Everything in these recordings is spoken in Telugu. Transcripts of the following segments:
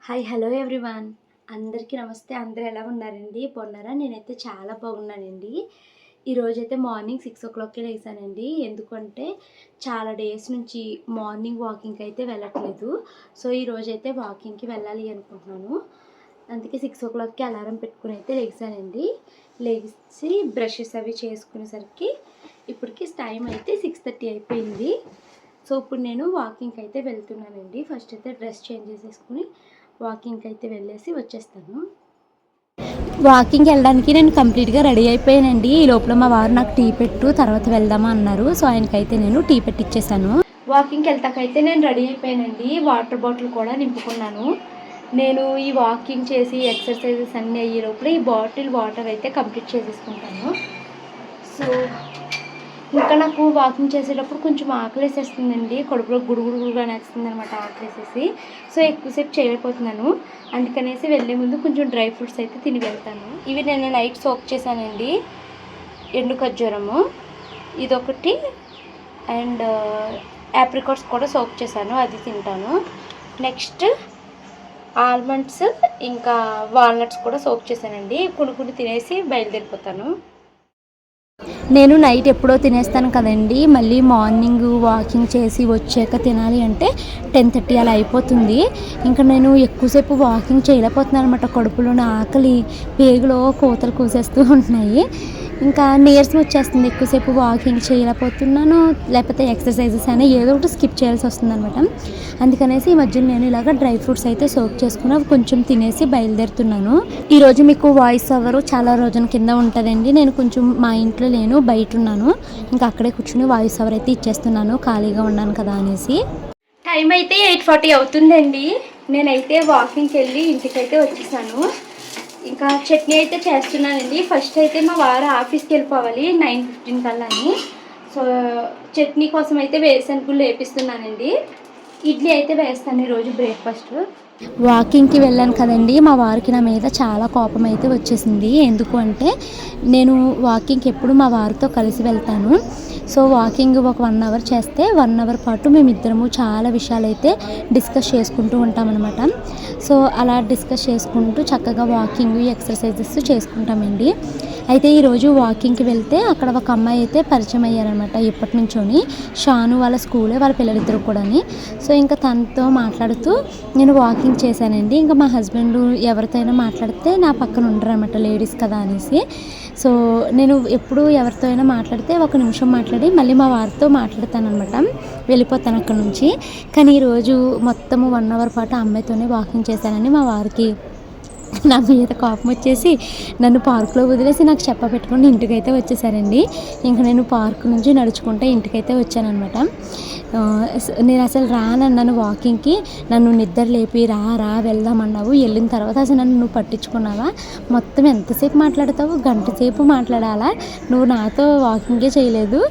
Hi hello everyone. అందరికీ నమస్తే. అందరూ ఎలా ఉన్నారండి? బాగున్నారా? నేనైతే చాలా బాగున్నానండి. ఈరోజైతే మార్నింగ్ 6:00కే లేసానండి. ఎందుకంటే చాలా డేస్ నుంచి మార్నింగ్ వాకింగ్కి అయితే వెళ్ళట్లేదు. సో ఈరోజైతే వాకింగ్కి వెళ్ళాలి అనుకుంటున్నాను. అందుకే 6:00కి అలారం పెట్టుకుని అయితే లేచానండి. లేచి బ్రషెస్ అవి చేసుకునేసరికి ఇప్పటికి టైం అయితే 6:30 అయిపోయింది. సో ఇప్పుడు నేను వాకింగ్కి అయితే వెళ్తున్నానండి. ఫస్ట్ అయితే డ్రెస్ చేంజ్ చేసేసుకుని వాకింగ్కి అయితే వెళ్ళేసి వచ్చేస్తాను. వాకింగ్కి వెళ్ళడానికి నేను కంప్లీట్గా రెడీ అయిపోయానండి. ఈ లోపల మా వారు నాకు టీ పెట్టు తర్వాత వెళ్దామా అన్నారు. సో ఆయనకైతే నేను టీ పెట్టిచ్చేసాను. వాకింగ్కి వెళ్తాకైతే నేను రెడీ అయిపోయానండి. వాటర్ బాటిల్ కూడా నింపుకున్నాను. నేను ఈ వాకింగ్ చేసి ఎక్సర్సైజెస్ అన్నీ అయ్యే లోపల ఈ బాటిల్ వాటర్ అయితే కంప్లీట్ చేసేసుకుంటాను. సో ఇంకా నాకు వాకింగ్ చేసేటప్పుడు కొంచెం ఆకలేసేస్తుందండి. కడుపులో గుడుగుడుగా నేస్తుంది అనమాట ఆకలేసేసి. సో ఎక్కువసేపు చేయలేకపోతున్నాను. అందుకనేసి వెళ్ళే ముందు కొంచెం డ్రై ఫ్రూట్స్ అయితే తిని వెళ్తాను. ఇవి నేను నైట్ సోక్ చేశానండి. ఎండు ఖర్జూరము ఇదొకటి అండ్ యాప్రికాట్స్ కూడా సోక్ చేశాను, అది తింటాను. నెక్స్ట్ ఆల్మండ్స్ ఇంకా వాల్నట్స్ కూడా సోక్ చేశానండి. కొన్ని తినేసి బయలుదేరిపోతాను. నేను నైట్ ఎప్పుడో తినేస్తాను కదండి. మళ్ళీ మార్నింగ్ వాకింగ్ చేసి వచ్చాక తినాలి అంటే 10:30 అలా అయిపోతుంది. ఇంకా నేను ఎక్కువసేపు వాకింగ్ చేయలేకపోతున్నాను అనమాట. కడుపులోని ఆకలి పేగులో కోతలు కూసేస్తూ ఉంటున్నాయి. ఇంకా నీరసం వచ్చేస్తుంది. ఎక్కువసేపు వాకింగ్ చేయలేకపోతున్నాను, లేకపోతే ఎక్సర్సైజెస్ అయినా ఏదో ఒకటి స్కిప్ చేయాల్సి వస్తుంది అనమాట. అందుకనేసి ఈ మధ్యలో నేను ఇలాగ డ్రై ఫ్రూట్స్ అయితే సోక్ చేసుకుని అవి కొంచెం తినేసి బయలుదేరుతున్నాను. ఈరోజు మీకు వాయిస్ ఓవర్ చాలా రోజుల కింద ఉంటుందండి. నేను కొంచెం మా ఇంట్లో లేను, బయట ఉన్నాను. ఇంకా అక్కడే కూర్చుని వాయిస్ ఓవర్ అయితే ఇచ్చేస్తున్నాను, ఖాళీగా ఉన్నాను కదా అనేసి. టైం అయితే 8:40 అవుతుందండి. నేనైతే వాకింగ్కి వెళ్ళి ఇంటికైతే వచ్చేసాను. ఇంకా చట్నీ అయితే చేస్తున్నానండి. ఫస్ట్ అయితే మా వారు ఆఫీస్కి వెళ్ళిపోవాలి 9:15 కల్లా అని. సో చట్నీ కోసం అయితే వేరుశనగలు వేపిస్తున్నానండి. ఇడ్లీ అయితే వేస్తాను ఈరోజు బ్రేక్ఫాస్ట్. వాకింగ్కి వెళ్ళాను కదండి, మా వారికి నా మీద చాలా కోపం అయితే వచ్చేసింది. ఎందుకు అంటే నేను వాకింగ్కి ఎప్పుడు మా వారితో కలిసి వెళ్తాను. సో వాకింగ్ ఒక 1 అవర్ చేస్తే 1 అవర్ పాటు మేమిద్దరము చాలా విషయాలు అయితే డిస్కస్ చేసుకుంటూ ఉంటామన్నమాట. సో అలా డిస్కస్ చేసుకుంటూ చక్కగా వాకింగ్ ఎక్సర్సైజెస్ చేసుకుంటామండి. అయితే ఈరోజు వాకింగ్కి వెళ్తే అక్కడ ఒక అమ్మాయి అయితే పరిచయం అయ్యారనమాట. ఎప్పటి నుంచోని షాను వాళ్ళ స్కూలే, వాళ్ళ పిల్లలిద్దరు కూడా. సో ఇంకా తనతో మాట్లాడుతూ నేను వాకింగ్ చేశానండి. ఇంకా మా హస్బెండ్ ఎవరితో అయినా మాట్లాడితే నా పక్కన ఉండరు అనమాట, లేడీస్ కదా అనేసి. సో నేను ఎప్పుడు ఎవరితో అయినా మాట్లాడితే 1 నిమిషం మాట్లాడి మళ్ళీ మా వారితో మాట్లాడతాను అనమాట, వెళ్ళిపోతాను అక్కడ నుంచి. కానీ ఈరోజు మొత్తము 1 అవర్ పాటు ఆ అమ్మాయితోనే వాకింగ్ చేశానని మా వారికి నా మీద కోపం వచ్చేసి నన్ను పార్కులో వదిలేసి నాకు చెప్పబెట్టుకుని ఇంటికైతే వచ్చేసారండి. ఇంకా నేను పార్క్ నుంచి నడుచుకుంటే ఇంటికైతే వచ్చానమాట. నేను అసలు రానన్నాను వాకింగ్కి, నన్ను నిద్ర లేపి రా వెళ్దామన్నావు. వెళ్ళిన తర్వాత అసలు నన్ను నువ్వు పట్టించుకున్నావా? మొత్తం ఎంతసేపు మాట్లాడతావు? గంట సేపు మాట్లాడాలా? నువ్వు నాతో వాకింగే చేయలేదు,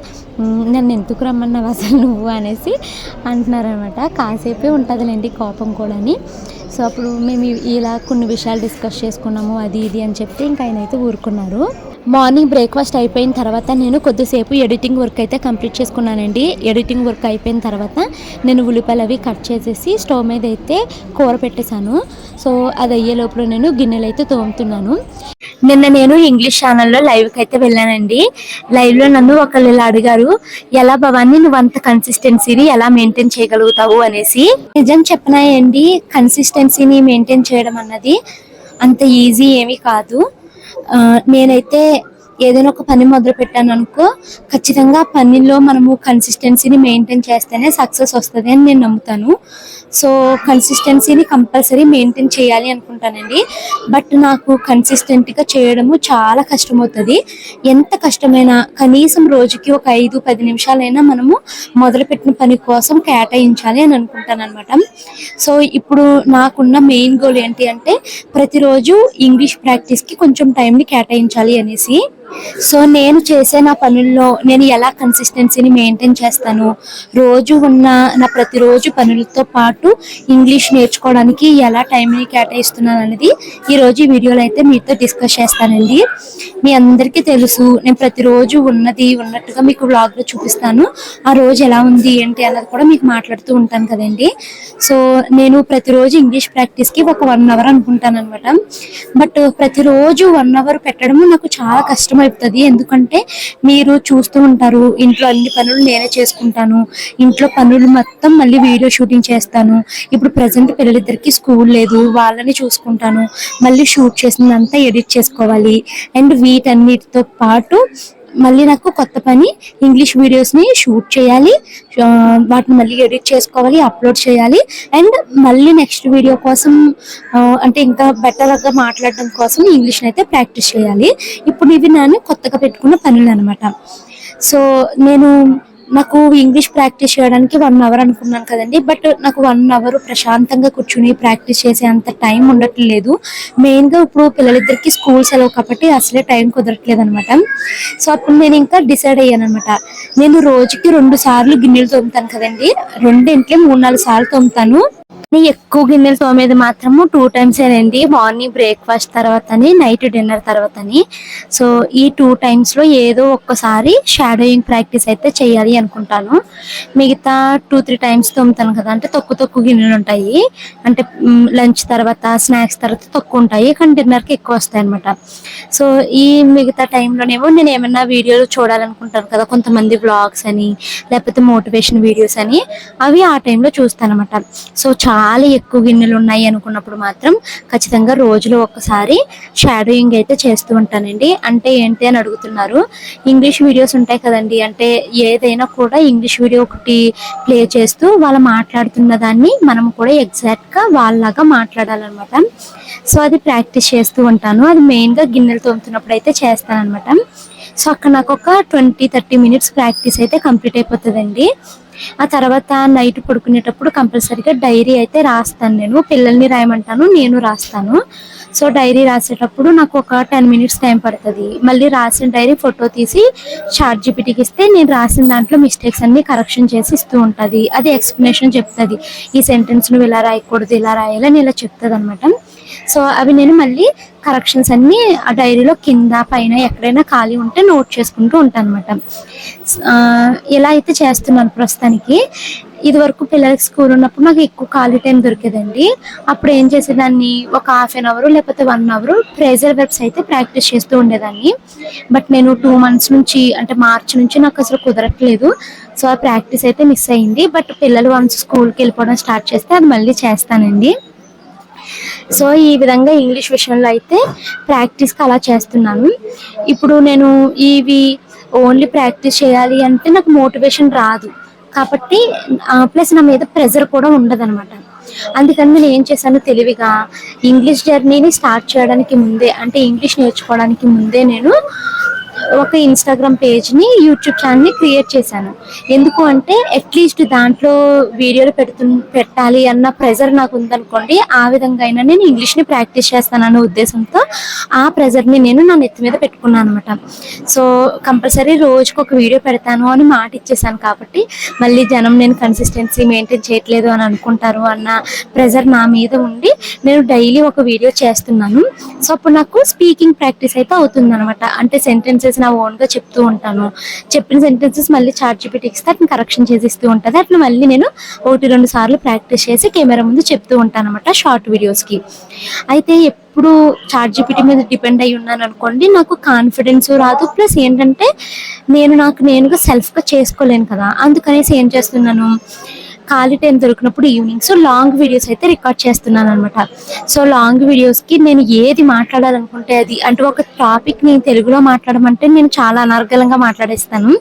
నన్ను ఎందుకు రమ్మన్నావు అసలు నువ్వు అనేసి అంటున్నారనమాట. కాసేపే ఉంటుందిలేండి కోపం కూడా అని. సో అప్పుడు మేము ఇలా కొన్ని విషయాలు డిస్కస్ చేసుకున్నాము, అది ఇది అని చెప్పి ఇంకా ఆయన అయితే ఊరుకున్నారు. మార్నింగ్ బ్రేక్ఫాస్ట్ అయిపోయిన తర్వాత నేను కొద్దిసేపు ఎడిటింగ్ వర్క్ అయితే కంప్లీట్ చేసుకున్నానండి. ఎడిటింగ్ వర్క్ అయిపోయిన తర్వాత నేను ఉల్లిపాయలు అవి కట్ చేసేసి స్టవ్ మీద అయితే కూర పెట్టేశాను. సో అది అయ్యే లోపల నేను గిన్నెలు అయితే తోముతున్నాను. నిన్న నేను ఇంగ్లీష్ ఛానల్లో లైవ్కి అయితే వెళ్ళానండి. లైవ్లో నన్ను ఒకళ్ళు ఇలా అడిగారు, ఎలా భవాని నువ్వు అంత కన్సిస్టెన్సీని ఎలా మెయింటైన్ చేయగలుగుతావు అనేసి. నిజం చెప్పనాయండి, కన్సిస్టెన్సీని మెయింటైన్ చేయడం అన్నది అంత ఈజీ ఏమీ కాదు. నేనైతే ఏదైనా ఒక పని మొదలు పెట్టాను అనుకో, ఖచ్చితంగా ఆ పనిలో మనము కన్సిస్టెన్సీని మెయింటైన్ చేస్తేనే సక్సెస్ వస్తుంది అని నేను నమ్ముతాను. సో కన్సిస్టెన్సీని కంపల్సరీ మెయింటైన్ చేయాలి అనుకుంటానండి. బట్ నాకు కన్సిస్టెంట్గా చేయడము చాలా కష్టమవుతుంది. ఎంత కష్టమైనా కనీసం రోజుకి ఒక 5-10 నిమిషాలైనా మనము మొదలుపెట్టిన పని కోసం కేటాయించాలి అని అనుకుంటాను అనమాట. సో ఇప్పుడు నాకున్న మెయిన్ గోల్ ఏంటి అంటే ప్రతిరోజు ఇంగ్లీష్ ప్రాక్టీస్కి కొంచెం టైంని కేటాయించాలి అనేసి. సో నేను చేసే నా పనుల్లో నేను ఎలా కన్సిస్టెన్సీని మెయింటైన్ చేస్తాను, రోజు ఉన్న నా ప్రతిరోజు పనులతో పాటు ఇంగ్లీష్ నేర్చుకోవడానికి ఎలా టైంని కేటాయిస్తున్నాను అనేది ఈరోజు ఈ వీడియోలో అయితే మీతో డిస్కస్ చేస్తానండి. మీ అందరికీ తెలుసు నేను ప్రతిరోజు ఉన్నది ఉన్నట్టుగా మీకు వ్లాగ్లో చూపిస్తాను. ఆ రోజు ఎలా ఉంది ఏంటి అన్నది కూడా మీకు మాట్లాడుతూ ఉంటాను కదండి. సో నేను ప్రతిరోజు ఇంగ్లీష్ ప్రాక్టీస్కి ఒక 1 అవర్ అనుకుంటాను అనమాట. బట్ ప్రతిరోజు 1 అవర్ పెట్టడం నాకు చాలా కష్టం అవుతుంది. ఎందుకంటే మీరు చూస్తూ ఉంటారు, ఇంట్లో అన్ని పనులు నేనే చేసుకుంటాను. ఇంట్లో పనులు మొత్తం మళ్ళీ వీడియో షూటింగ్ చేస్తాను. ఇప్పుడు ప్రజెంట్ పిల్లలిద్దరికి స్కూల్ లేదు, వాళ్ళని చూసుకుంటాను. మళ్ళీ షూట్ చేసిందంతా ఎడిట్ చేసుకోవాలి. అండ్ వీటన్నిటితో పాటు మళ్ళీ నాకు కొత్త పని, ఇంగ్లీష్ వీడియోస్ని షూట్ చేయాలి, వాటిని మళ్ళీ ఎడిట్ చేసుకోవాలి, అప్లోడ్ చేయాలి. అండ్ మళ్ళీ నెక్స్ట్ వీడియో కోసం అంటే ఇంకా బెటర్గా మాట్లాడడం కోసం ఇంగ్లీష్ని అయితే ప్రాక్టీస్ చేయాలి. ఇప్పుడు ఇవి నేను కొత్తగా పెట్టుకున్న పనులు అనమాట. సో నాకు ఇంగ్లీష్ ప్రాక్టీస్ చేయడానికి 1 అవర్ అనుకున్నాను కదండి. బట్ నాకు 1 అవర్ ప్రశాంతంగా కూర్చుని ప్రాక్టీస్ చేసే అంత టైం ఉండట్లేదు. మెయిన్గా ఇప్పుడు పిల్లలిద్దరికి స్కూల్ సెలవు కాబట్టి అసలే టైం కుదరట్లేదు అనమాట. సో అప్పుడు నేను ఇంకా డిసైడ్ అయ్యాను అనమాట. నేను రోజుకి 2 సార్లు గిన్నెలు తోముతాను కదండి, 2 ఇంట్లో 3-4 సార్లు తోముతాను. ఎక్కువ గిన్నెలు తోమేది మాత్రము 2 టైమ్స్ అండి. మార్నింగ్ బ్రేక్ఫాస్ట్ తర్వాత అని, నైట్ డిన్నర్ తర్వాత అని. సో ఈ 2 టైమ్స్లో ఏదో ఒక్కసారి షాడోయింగ్ ప్రాక్టీస్ అయితే చేయాలి అనుకుంటాను. మిగతా 2-3 టైమ్స్ తోముతాను కదా, అంటే తక్కువ గిన్నెలు ఉంటాయి. అంటే లంచ్ తర్వాత, స్నాక్స్ తర్వాత తక్కువ ఉంటాయి, కానీ డిన్నర్కి ఎక్కువ వస్తాయి అనమాట. సో ఈ మిగతా టైంలోనేమో నేను ఏమన్నా వీడియోలు చూడాలనుకుంటాను కదా, కొంతమంది వ్లాగ్స్ అని లేకపోతే మోటివేషన్ వీడియోస్ అని, అవి ఆ టైంలో చూస్తాను అనమాట. సో చాలా ఎక్కువ గిన్నెలు ఉన్నాయి అనుకున్నప్పుడు మాత్రం ఖచ్చితంగా రోజులో ఒక్కసారి షాడోయింగ్ అయితే చేస్తూ ఉంటానండి. అంటే ఏంటి అని అడుగుతున్నారు. ఇంగ్లీష్ వీడియోస్ ఉంటాయి కదండి, అంటే ఏదైనా కూడా ఇంగ్లీష్ వీడియో ఒకటి ప్లే చేస్తూ వాళ్ళు మాట్లాడుతున్న దాన్ని మనం కూడా ఎగ్జాక్ట్గా వాళ్ళలాగా మాట్లాడాలన్నమాట. సో అది ప్రాక్టీస్ చేస్తూ ఉంటాను. అది మెయిన్గా గిన్నెలు తోముతున్నప్పుడు అయితే చేస్తాను అనమాట. సో అక్కడ నాకు ఒక 20-30 మినిట్స్ ప్రాక్టీస్ అయితే కంప్లీట్ అయిపోతుందండి. ఆ తర్వాత నైట్ పడుకునేటప్పుడు కంపల్సరీగా డైరీ అయితే రాస్తాను. నేను పిల్లల్ని రాయమంటాను, నేను రాస్తాను. సో డైరీ రాసేటప్పుడు నాకు ఒక 10 మినిట్స్ టైం పడుతుంది. మళ్ళీ రాసిన డైరీ ఫోటో తీసి ChatGPTకి ఇస్తే నేను రాసిన దాంట్లో మిస్టేక్స్ అన్ని కరెక్షన్ చేసి ఇస్తూ ఉంటుంది. అది ఎక్స్ప్లెనేషన్ చెప్తుంది, ఈ సెంటెన్స్ నువ్వు ఇలా రాయకూడదు, ఇలా రాయాలని ఇలా చెప్తుంది అనమాట. సో అవి నేను మళ్ళీ కరెక్షన్స్ అన్నీ ఆ డైరీలో కింద పైన ఎక్కడైనా ఖాళీ ఉంటే నోట్ చేసుకుంటూ ఉంటాను అనమాట. ఇలా అయితే చేస్తున్నాను ప్రస్తుతానికి. ఇది వరకు పిల్లలకి స్కూల్ ఉన్నప్పుడు నాకు ఎక్కువ ఖాళీ టైం దొరికేదండి. అప్పుడు ఏం చేసేదాన్ని, ఒక ½ అవర్ లేకపోతే 1 అవర్ ఫ్రేజర్ వెర్బ్స్ అయితే ప్రాక్టీస్ చేస్తూ ఉండేదాన్ని. బట్ నేను 2 మంత్స్ నుంచి, అంటే మార్చి నుంచి నాకు అసలు కుదరట్లేదు. సో ఆ ప్రాక్టీస్ అయితే మిస్ అయింది. బట్ పిల్లలు వన్స్ స్కూల్కి వెళ్ళిపోవడం స్టార్ట్ చేస్తే అది మళ్ళీ చేస్తానండి. సో ఈ విధంగా ఇంగ్లీష్ విషయంలో అయితే ప్రాక్టీస్కి అలా చేస్తున్నాను. ఇప్పుడు నేను ఇవి ఓన్లీ ప్రాక్టీస్ చేయాలి అంటే నాకు మోటివేషన్ రాదు కాబట్టి, ప్లస్ నా మీద ప్రెజర్ కూడా ఉండదన్నమాట. అందుకని నేను ఏం చేశాను, తెలివిగా ఇంగ్లీష్ జర్నీని స్టార్ట్ చేయడానికి ముందే, అంటే ఇంగ్లీష్ నేర్చుకోవడానికి ముందే నేను ఒక ఇన్స్టాగ్రామ్ పేజ్ని, యూట్యూబ్ ఛానల్ని క్రియేట్ చేశాను. ఎందుకు అంటే అట్లీస్ట్ దాంట్లో వీడియోలు పెట్టాలి అన్న ప్రెజర్ నాకు ఉందనుకోండి, ఆ విధంగా అయినా నేను ఇంగ్లీష్ని ప్రాక్టీస్ చేస్తానన్న ఉద్దేశంతో ఆ ప్రెజర్ని నేను నా నెత్తి మీద పెట్టుకున్నాను అనమాట. సో కంపల్సరీ రోజుకి ఒక వీడియో పెడతాను అని మాట ఇచ్చేసాను కాబట్టి మళ్ళీ జనం నేను కన్సిస్టెన్సీ మెయింటైన్ చేయట్లేదు అని అనుకుంటారు అన్న ప్రెజర్ నా మీద ఉండి నేను డైలీ ఒక వీడియో చేస్తున్నాను. సో అప్పుడు నాకు స్పీకింగ్ ప్రాక్టీస్ అయితే అవుతుంది అనమాట. అంటే సెంటెన్సెస్ నా ఓన్గా చెప్తూ ఉంటాను. చెప్పిన సెంటెన్సెస్ మళ్ళీ ChatGPTకి ఇస్తే అట్లా కరెక్షన్ చేసి ఇస్తూ ఉంటుంది. అట్లా మళ్ళీ నేను 1-2 సార్లు ప్రాక్టీస్ చేసి కెమెరా ముందు చెప్తూ ఉంటాను అనమాట షార్ట్ వీడియోస్కి. అయితే ఎప్పుడు ChatGPT మీద డిపెండ్ అయ్యి ఉన్నాను అనుకోండి, నాకు కాన్ఫిడెన్స్ రాదు. ప్లస్ ఏంటంటే నాకు నేనుగా సెల్ఫ్గా చేసుకోలేను కదా, అందుకనేసి ఏం చేస్తున్నాను, ఖాళీ టైం దొరికినప్పుడు ఈవినింగ్స్ లాంగ్ వీడియోస్ అయితే రికార్డ్ చేస్తున్నాను అనమాట. సో లాంగ్ వీడియోస్కి నేను ఏది మాట్లాడాలనుకుంటే అది, అంటే ఒక టాపిక్ని తెలుగులో మాట్లాడమంటే నేను చాలా అనర్గళంగా మాట్లాడేస్తాను.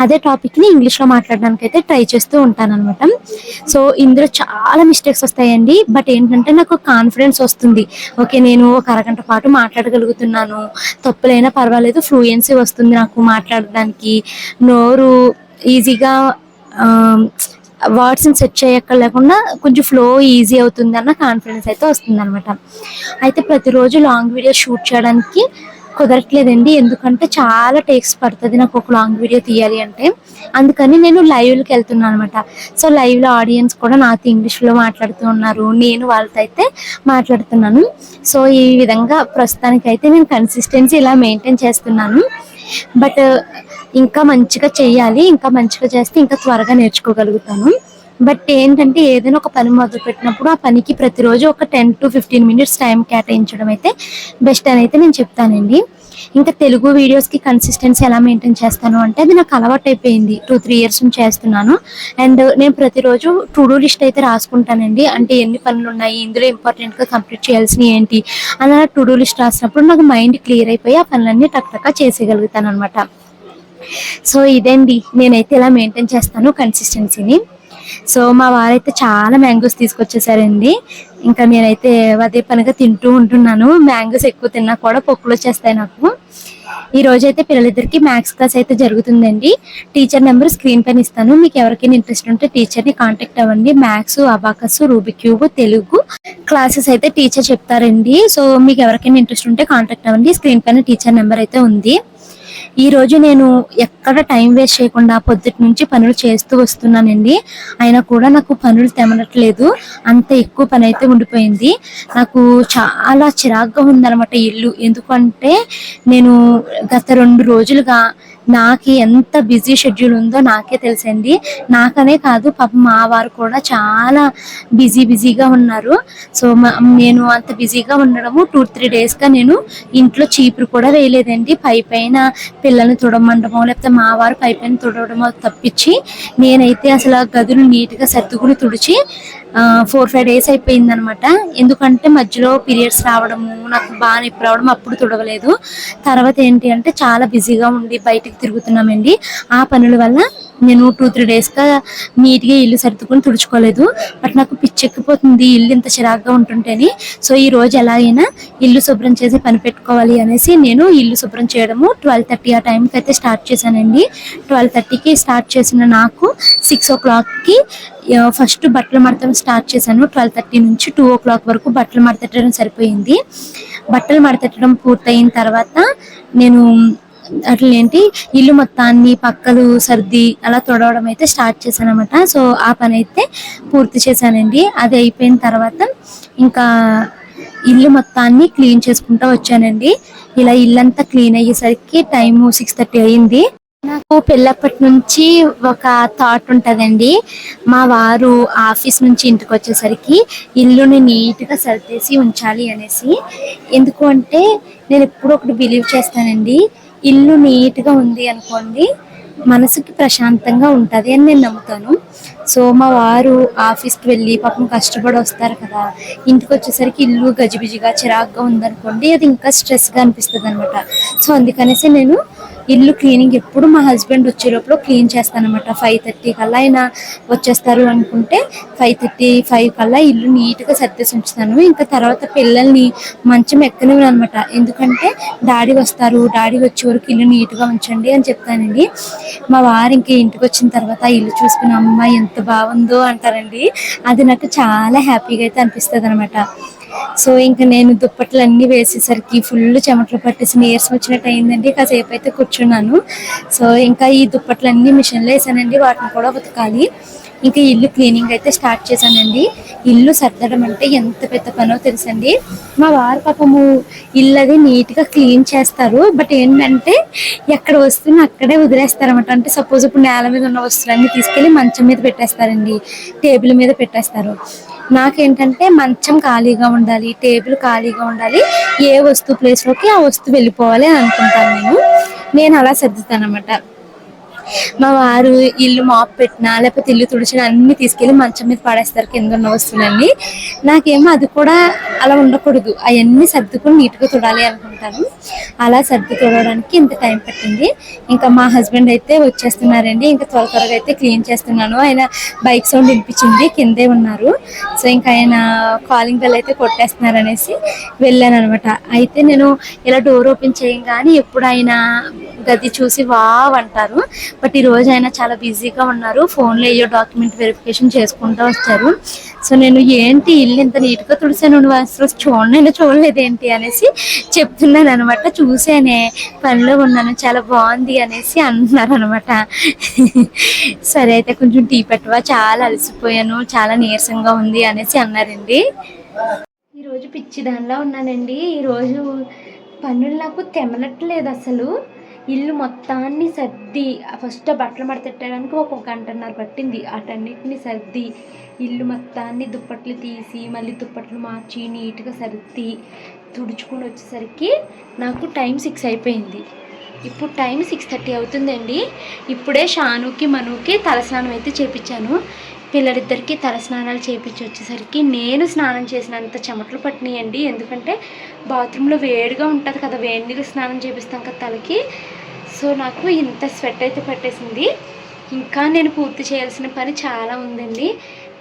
అదే టాపిక్ని ఇంగ్లీష్లో మాట్లాడడానికి అయితే ట్రై చేస్తూ ఉంటాను అనమాట. సో ఇందులో చాలా మిస్టేక్స్ వస్తాయండి. బట్ ఏంటంటే నాకు కాన్ఫిడెన్స్ వస్తుంది. ఓకే, నేను ఒక అరగంట పాటు మాట్లాడగలుగుతున్నాను, తప్పులైనా పర్వాలేదు, ఫ్లూయెన్సీ వస్తుంది నాకు మాట్లాడడానికి, నోరు ఈజీగా వర్డ్స్ని సెట్ చేయక్కర్లేకుండా కొంచెం ఫ్లో ఈజీ అవుతుంది అన్న కాన్ఫిడెన్స్ అయితే వస్తుంది అనమాట. అయితే ప్రతిరోజు లాంగ్ వీడియో షూట్ చేయడానికి కుదరట్లేదండి. ఎందుకంటే చాలా టేక్స్ పడుతుంది నాకు ఒక లాంగ్ వీడియో తీయాలి అంటే. అందుకని నేను లైవ్‌లోకి వెళ్తున్నాను అనమాట. సో, లైవ్‌లో ఆడియన్స్ కూడా నాతో ఇంగ్లీష్‌లో మాట్లాడుతూ ఉన్నారు. నేను వాళ్ళతో అయితే మాట్లాడుతున్నాను. సో, ఈ విధంగా ప్రస్తుతానికైతే నేను కన్సిస్టెన్సీ ఇలా మెయింటైన్ చేస్తున్నాను. బట్ ఇంకా మంచిగా చేయాలి. ఇంకా మంచిగా చేస్తే ఇంకా త్వరగా నేర్చుకోగలుగుతాను. బట్ ఏంటంటే ఏదైనా ఒక పని మొదలుపెట్టినప్పుడు ఆ పనికి ప్రతిరోజు ఒక 10-15 మినిట్స్ టైం కేటాయించడం అయితే బెస్ట్ అని అయితే నేను చెప్తానండి. ఇంకా తెలుగు వీడియోస్‌కి కన్సిస్టెన్సీ ఎలా మెయింటైన్ చేస్తాను అంటే అది నాకు అలవాటైపోయింది. 2-3 ఇయర్స్ నుంచి చేస్తున్నాను. అండ్ నేను ప్రతిరోజు టు డూ లిస్ట్ అయితే రాసుకుంటానండి. అంటే ఎన్ని పనులున్నాయి, ఇందులో ఇంపార్టెంట్‌గా కంప్లీట్ చేయాల్సినవి ఏంటి, అలా టు డూ లిస్ట్ రాసినప్పుడు నాకు మైండ్ క్లియర్ అయిపోయి ఆ పనులన్నీ టక్ టక చేసేయగలుగుతాననమాట. సో, ఇదండి నేనైతే ఇలా మెయింటైన్ చేస్తాను కన్సిస్టెన్సీని. సో, మా వారైతే చాలా మ్యాంగోస్ తీసుకొచ్చేసారండి. ఇంకా నేనైతే అదే పనిగా తింటూ ఉంటున్నాను. మ్యాంగోస్ ఎక్కువ తిన్నా కూడా పొక్కులొచ్చేస్తాయి నాకు. ఈ రోజైతే పిల్లలిద్దరికీ మ్యాథ్స్ క్లాస్ అయితే జరుగుతుందండి. టీచర్ నెంబర్ స్క్రీన్ పైన ఇస్తాను. మీకు ఎవరికైనా ఇంట్రెస్ట్ ఉంటే టీచర్‌ని కాంటాక్ట్ అవ్వండి. Maths, abacus, Rubik cube, Telugu classes అయితే టీచర్ చెప్తారండి. సో, మీకు ఎవరికైనా ఇంట్రెస్ట్ ఉంటే కాంటాక్ట్ అవ్వండి. స్క్రీన్ పైన టీచర్ నెంబర్ అయితే ఉంది. ఈరోజు నేను ఎక్కడ టైం వేస్ట్ చేయకుండా పొద్దుటి నుంచి పనులు చేస్తూ వస్తున్నానండి. అయినా కూడా నాకు పనులు తెమనట్లేదు. అంత ఎక్కువ పని అయితే ఉండిపోయింది. నాకు చాలా చిరాగ్గా ఉందనమాట ఇల్లు. ఎందుకంటే నేను గత 2 రోజులుగా నాకు ఎంత బిజీ షెడ్యూల్ ఉందో నాకే తెలుసండి. నాకనే కాదు పాపం మా వారు కూడా చాలా బిజీగా ఉన్నారు. సో, నేను అంత బిజీగా ఉండడము 2-3 డేస్‌గా నేను ఇంట్లో చీపురు కూడా వేయలేదండి. పైన పిల్లల్ని తుడవమండమో లేకపోతే మా వారు పైపైన తుడవడమో తప్పించి నేనైతే అసలు ఆ గదులు నీట్‌గా సర్దుకుని తుడిచి 4-5 డేస్ అయిపోయిందనమాట. ఎందుకంటే మధ్యలో పీరియడ్స్ రావడము, నాకు బాగా నొప్పి రావడం అప్పుడు తుడవలేదు. తర్వాత ఏంటి అంటే చాలా బిజీగా ఉండి బయటికి తిరుగుతున్నామండి. ఆ పనుల వల్ల నేను 2-3 డేస్‌గా నీట్‌గా ఇల్లు సర్దుకొని తుడుచుకోలేదు. బట్ నాకు పిచ్చెక్కిపోతుంది ఇల్లు ఇంత చిరాగ్గా ఉంటుంటేని. సో, ఈరోజు ఎలాగైనా ఇల్లు శుభ్రం చేసి పని పెట్టుకోవాలి అనేసి నేను ఇల్లు శుభ్రం చేయడము 12:30 ఆ టైంకి అయితే స్టార్ట్ చేశానండి. 12:30కి స్టార్ట్ చేసిన నాకు 6:00కి ఫస్ట్ బట్టలు మడతడం స్టార్ట్ చేశాను. 12:30 నుంచి 2:00 వరకు బట్టలు మడతెట్టడం సరిపోయింది. బట్టలు మడతెట్టడం పూర్తయిన తర్వాత నేను అట్లేంటి ఇల్లు మొత్తాన్ని పక్కలు సర్ది అలా తుడవడం అయితే స్టార్ట్ చేశాననమాట. సో, ఆ పని అయితే పూర్తి చేశానండి. అది అయిపోయిన తర్వాత ఇంకా ఇల్లు మొత్తాన్ని క్లీన్ చేసుకుంటూ వచ్చానండి. ఇలా ఇల్లంతా క్లీన్ అయ్యేసరికి టైము 6:30 అయింది. నాకు పెళ్ళప్పటి నుంచి ఒక థాట్ ఉంటుందండి. మా వారు ఆఫీస్ నుంచి ఇంటికి వచ్చేసరికి ఇల్లుని నీట్‌గా సర్దేసి ఉంచాలి అనేసి. ఎందుకు అంటే నేను ఎప్పుడూ ఒకటి బిలీవ్ చేస్తానండి. ఇల్లు నీట్‌గా ఉంది అనుకోండి మనసుకి ప్రశాంతంగా ఉంటది అని నేను నమ్ముతాను. సో, మా వారు ఆఫీస్‌కి వెళ్ళి పాపం కష్టపడి వస్తారు కదా! ఇంటికి వచ్చేసరికి ఇల్లు గజిబిజిగా చిరాగ్గా ఉందనుకోండి అది ఇంకా స్ట్రెస్‌గా అనిపిస్తదనమాట. సో, అందుకనేసి నేను ఇల్లు క్లీనింగ్ ఎప్పుడు మా హస్బెండ్ వచ్చే లోపల క్లీన్ చేస్తానన్నమాట. 5:30 కల్లా ఆయన వచ్చేస్తారు అనుకుంటే 5:30, 5 కల్లా ఇల్లు నీట్‌గా సర్దేసి ఉంచుతాను. ఇంకా తర్వాత పిల్లల్ని మంచం ఎక్కనివ్వననమాట. ఎందుకంటే డాడీ వస్తారు, డాడీ వచ్చే వరకు ఇల్లు నీట్‌గా ఉంచండి అని చెప్తానండి. మా వారు ఇంక ఇంటికి వచ్చిన తర్వాత ఆ ఇల్లు చూసుకుని అమ్మ ఎంత బాగుందో అంటారండి. అది నాకు చాలా హ్యాపీగా అయితే అనిపిస్తదనమాట. సో, ఇంక నేను దుప్పట్లన్నీ వేసేసరికి ఫుల్ చెమటలు పట్టేసి నీరసం వచ్చినట్టు అయిందండి. కాసేపు అయితే కూర్చున్నాను. సో, ఇంకా ఈ దుప్పట్లన్నీ మిషన్‌లో వేసానండి. వాటిని కూడా ఉతకాలి. ఇంకా ఇల్లు క్లీనింగ్ అయితే స్టార్ట్ చేశానండి. ఇల్లు సర్దడం అంటే ఎంత పెద్ద పనో తెలుసండి. మా వారు పాపము ఇల్లు అది నీట్‌గా క్లీన్ చేస్తారు. బట్ ఏంటంటే ఎక్కడ వస్తువుని అక్కడే వదిలేస్తారనమాట. అంటే సపోజ్ ఇప్పుడు నేల మీద ఉన్న వస్తువులన్నీ తీసుకెళ్ళి మంచం మీద పెట్టేస్తారండి. టేబుల్ మీద పెట్టేస్తారు. నాకేంటంటే మంచం ఖాళీగా ఉండాలి, టేబుల్ ఖాళీగా ఉండాలి. ఏ వస్తువు ప్లేస్‌లోకి ఆ వస్తువు వెళ్ళిపోవాలి అని అనుకుంటాను నేను. నేను అలా సర్దుతాననమాట. మా వారు ఇల్లు మాప్ పెట్టినా లేకపోతే ఇల్లు తుడిచినా అన్నీ తీసుకెళ్ళి మంచం మీద పడేస్తారు కిందున్న వస్తువులన్నీ. నాకేమో అది కూడా అలా ఉండకూడదు. అయన్నీ సర్దుకొని నీట్‌గా తుడాలి అనుకుంటాను. అలా సర్ది తుడవడానికి ఇంత టైం పట్టింది. ఇంకా మా హస్బెండ్ అయితే వచ్చేస్తున్నారండి. ఇంకా త్వరగా అయితే క్లీన్ చేస్తున్నాను. ఆయన బైక్ సౌండ్ వినిపించింది. కిందే ఉన్నారు. సో, ఇంకా ఆయన కాలింగ్ బెల్ అయితే కొట్టేస్తున్నారనేసి వెళ్ళాననమాట. అయితే నేను ఇలా డోర్ ఓపెన్ చేయంగానే ఎప్పుడు ఆయన గది చూసి వావ్ అంటారు. బట్ ఈ రోజు ఆయన చాలా బిజీగా ఉన్నారు, ఫోన్లో ఏయో డాక్యుమెంట్ వెరిఫికేషన్ చేసుకుంటూ వచ్చారు. సో నేను ఏంటి ఇల్లు ఇంత నీట్గా తుడిసాను, నువ్వు అసలు చూడలేదేంటి అనేసి చెప్తున్నాను అనమాట. చూసానే పనిలో ఉన్నాను, చాలా బాగుంది అనేసి అంటున్నారు అనమాట. సరే అయితే కొంచెం టీ పెట్టవా, చాలా అలసిపోయాను, చాలా నీరసంగా ఉంది అనేసి అన్నారండి. ఈరోజు పిచ్చి దానిలా ఉన్నానండి. ఈరోజు పనులు నాకు తెమలట్లేదు అసలు. ఇల్లు మొత్తాన్ని సర్ది ఫస్ట్ బట్టలు మడతెట్టడానికి ఒక గంటన్నర పట్టింది. అటన్నిటిని సర్ది ఇల్లు మొత్తాన్ని దుప్పట్లు తీసి మళ్ళీ దుప్పట్లు మార్చి నీట్గా సర్ది తుడుచుకొని వచ్చేసరికి నాకు టైం 6 అయిపోయింది. ఇప్పుడు టైం 6:30 అవుతుందండి. ఇప్పుడే షానుకి మనుకి తలస్నానం అయితే చేపించాను. పిల్లలిద్దరికీ తలస్నానాలు చేపించి వచ్చేసరికి నేను స్నానం చేసినంత చెమటలు పట్టినాయండి. ఎందుకంటే బాత్రూంలో వేడిగా ఉంటుంది కదా, వేడి నీళ్ళు స్నానం చేపిస్తాం కదా తలకి. సో నాకు ఇంత స్వెట్ అయితే పట్టేసింది. ఇంకా నేను పూర్తి చేయాల్సిన పని చాలా ఉందండి.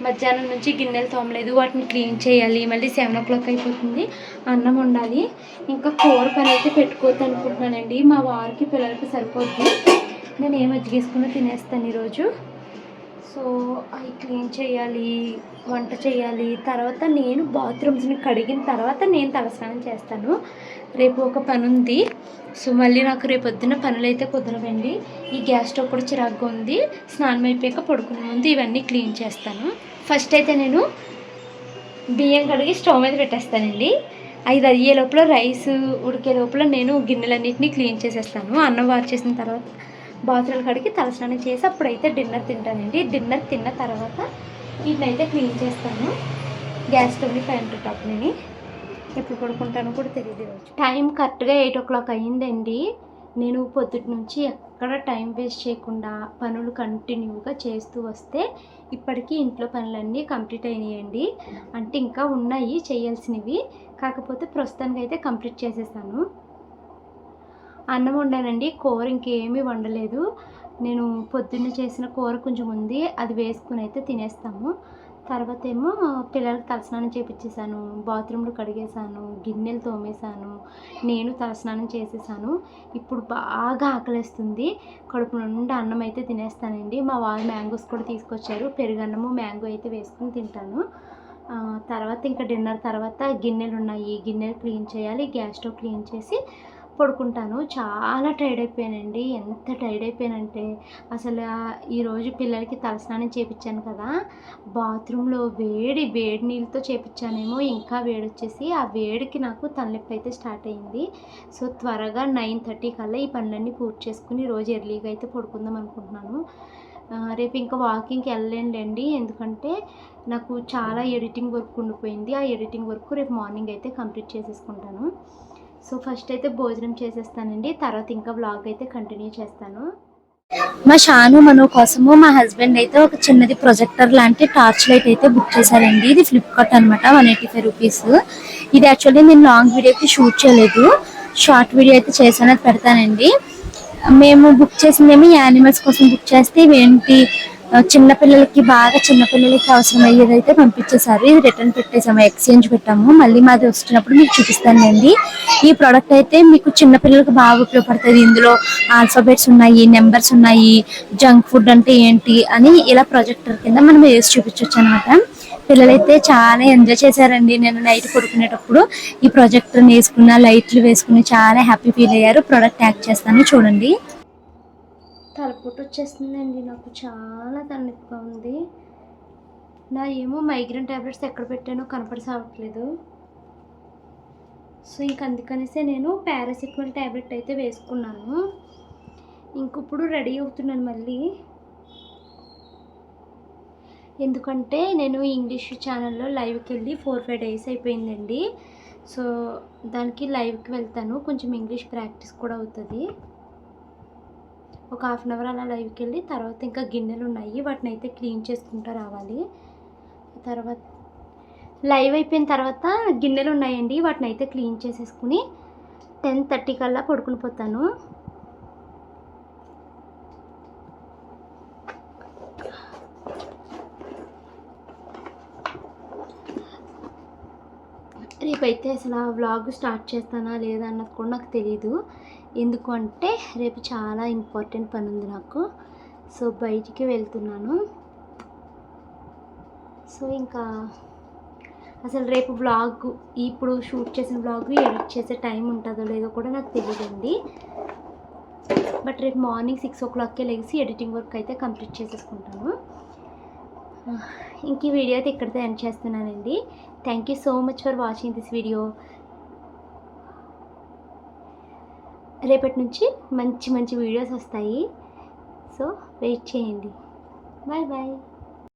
మధ్యాహ్నం నుంచి గిన్నెలు తోమలేదు, వాటిని క్లీన్ చేయాలి. మళ్ళీ 7 o'clock అయిపోతుంది, అన్నం వండాలి. ఇంకా కూర పని అయితే పెట్టుకోవద్దు అనుకుంటున్నానండి. మా వారికి పిల్లలకి సరిపోద్ది, నేను ఏం మజ్జిగేసుకున్నా తినేస్తాను ఈరోజు. సో అవి క్లీన్ చేయాలి, వంట చేయాలి. తర్వాత నేను బాత్రూమ్స్ని కడిగిన తర్వాత నేను తలస్నానం చేస్తాను. రేపు ఒక పని ఉంది. సో మళ్ళీ నాకు రేపొద్దున పనులు అయితే కుదరవండి. ఈ గ్యాస్ స్టవ్ కూడా చిరాగ్గా ఉంది. స్నానం అయిపోయాక పడుకునే ముందు ఇవన్నీ క్లీన్ చేస్తాను. ఫస్ట్ అయితే నేను బియ్యం కడిగి స్టవ్ మీద పెట్టేస్తానండి. 5 అయ్యే లోపల రైస్ ఉడికే లోపల నేను గిన్నెలన్నింటినీ క్లీన్ చేసేస్తాను. అన్నం వార్ చేసిన తర్వాత బాత్రూమ్లు కడిగి తలస్నానం చేసి అప్పుడైతే డిన్నర్ తింటానండి. డిన్నర్ తిన్న తర్వాత వీటినైతే క్లీన్ చేస్తాను. గ్యాస్ స్టవ్ని కౌంటర్ టాప్ని ఎప్పుడు పడుకుంటానో కూడా తెలియదు. రోజు టైం కరెక్ట్గా 8 o'clock అయ్యిందండి. నేను పొద్దుటి నుంచి ఎక్కడ టైం వేస్ట్ చేయకుండా పనులు కంటిన్యూగా చేస్తూ వస్తే ఇప్పటికీ ఇంట్లో పనులన్నీ కంప్లీట్ అయినాయండి. అంటే ఇంకా ఉన్నాయి చేయాల్సినవి, కాకపోతే ప్రస్తుతానికి అయితే కంప్లీట్ చేసేసాను. అన్నం వండానండి, కూర ఇంకేమీ వండలేదు. నేను పొద్దున్న చేసిన కూర కొంచెం ఉంది, అది వేసుకుని అయితే తినేస్తాము. తర్వాత ఏమో పిల్లలకి తలస్నానం చేపించేసాను, బాత్రూమ్లు కడిగేసాను, గిన్నెలు తోమేశాను, నేను తలస్నానం చేసేసాను. ఇప్పుడు బాగా ఆకలిస్తుంది, కడుపు నుండి అన్నం అయితే తినేస్తానండి. మా వారు మ్యాంగోస్ కూడా తీసుకొచ్చారు, పెరుగన్నము మ్యాంగో అయితే వేసుకుని తింటాను. తర్వాత ఇంకా డిన్నర్ తర్వాత గిన్నెలు ఉన్నాయి, గిన్నెలు క్లీన్ చేయాలి. గ్యాస్ స్టవ్ క్లీన్ చేసి పడుకుంటాను. చాలా టైర్డ్ అయిపోయానండి. ఎంత టైర్డ్ అయిపోయానంటే అసలు ఈరోజు పిల్లలకి తలస్నానం చేయించాను కదా, బాత్రూంలో వేడి నీళ్ళతో చేయించానేమో ఇంకా వేడి వచ్చేసి ఆ వేడికి నాకు తలనొప్పి అయితే స్టార్ట్ అయింది. సో త్వరగా 9:30 కల్లా ఈ పనులన్నీ పూర్తి చేసుకుని రోజు ఎర్లీగా అయితే పడుకుందాం అనుకుంటున్నాను. రేపు ఇంకా వాకింగ్కి వెళ్ళలేండి, ఎందుకంటే నాకు చాలా ఎడిటింగ్ వర్క్ ఉండిపోయింది. ఆ ఎడిటింగ్ వర్క్ రేపు మార్నింగ్ అయితే కంప్లీట్ చేసేసుకుంటాను. సో ఫస్ట్ అయితే భోజనం చేసేస్తానండి, తర్వాత ఇంకా వ్లాగ్ అయితే కంటిన్యూ చేస్తాను. మా షాను మను కోసము మా హస్బెండ్ అయితే ఒక చిన్నది ప్రొజెక్టర్ లాంటి టార్చ్ లైట్ అయితే బుక్ చేశారండి. ఇది ఫ్లిప్కార్ట్ అనమాట, 185 రూపీస్. ఇది యాక్చువల్లీ నేను లాంగ్ వీడియోకి షూట్ చేయలేదు, షార్ట్ వీడియో అయితే చేశాను, అది పెడతానండి. మేము బుక్ చేసిందేమి యానిమల్స్ కోసం బుక్ చేస్తే ఇవేంటి చిన్నపిల్లలకి అవసరం అయ్యేదైతే పంపించేశారు. ఇది రిటర్న్ పెట్టేసాము, ఎక్స్చేంజ్ పెట్టాము. మళ్ళీ మాది వచ్చినప్పుడు మీకు చూపిస్తానండి. ఈ ప్రోడక్ట్ అయితే మీకు చిన్నపిల్లలకి బాగా ఉపయోగపడుతుంది. ఇందులో ఆల్ఫాబెట్స్ ఉన్నాయి, నెంబర్స్ ఉన్నాయి, జంక్ ఫుడ్ అంటే ఏంటి అని ఇలా ప్రొజెక్టర్ కింద మనం వేసి చూపించవచ్చు అనమాట. పిల్లలైతే చాలా ఎంజాయ్ చేశారండి. నేను నైట్ పడుకునేటప్పుడు ఈ ప్రొజెక్టర్ని వేసుకున్న, లైట్లు వేసుకుని చాలా హ్యాపీ ఫీల్ అయ్యారు. ప్రోడక్ట్ యాడ్ చేస్తాను చూడండి. తలపోటు వచ్చేస్తుందండి, నాకు చాలా తలనొప్పిగా ఉంది. నా ఏమో మైగ్రేన్ ట్యాబ్లెట్స్ ఎక్కడ పెట్టానో కనపడి సాగట్లేదు. సో ఇంక అందుకనేసే నేను పారాసిటమాల్ ట్యాబ్లెట్ అయితే వేసుకున్నాను. ఇంకిప్పుడు రెడీ అవుతున్నాను మళ్ళీ, ఎందుకంటే నేను ఇంగ్లీష్ ఛానల్లో లైవ్కి వెళ్ళి 4-5 days అయిపోయిందండి. సో దానికి లైవ్కి వెళ్తాను, కొంచెం ఇంగ్లీష్ ప్రాక్టీస్ కూడా అవుతుంది. ఒక 1/2 hour అలా లైవ్కి వెళ్ళి తర్వాత ఇంకా గిన్నెలు ఉన్నాయి, వాటిని అయితే క్లీన్ చేసుకుంటూ రావాలి. తర్వాత లైవ్ అయిపోయిన తర్వాత గిన్నెలు ఉన్నాయండి, వాటిని అయితే క్లీన్ చేసేసుకుని 10:30 కల్లా పడుకుని పోతాను. రేపైతే అసలు ఆ వ్లాగ్ స్టార్ట్ చేస్తానా లేదా అన్నది కూడా నాకు తెలీదు, ఎందుకు అంటే రేపు చాలా ఇంపార్టెంట్ పని ఉంది నాకు. సో బయటికి వెళ్తున్నాను. సో ఇంకా అసలు రేపు వ్లాగ్ ఇప్పుడు షూట్ చేసిన వ్లాగ్ ఎడిట్ చేసే టైం ఉంటుందో లేదో కూడా నాకు తెలియదండి. బట్ రేపు మార్నింగ్ 6 o'clockకే లేచి ఎడిటింగ్ వర్క్ అయితే కంప్లీట్ చేసేసుకుంటాను. ఇంక ఈ వీడియో అయితే ఇక్కడితో ఎండ్ చేస్తున్నానండి. Thank you so much for watching this video. రేపటి నుంచి మంచి మంచి వీడియోస్ వస్తాయి. సో వెయిట్ చేయండి. Bye bye.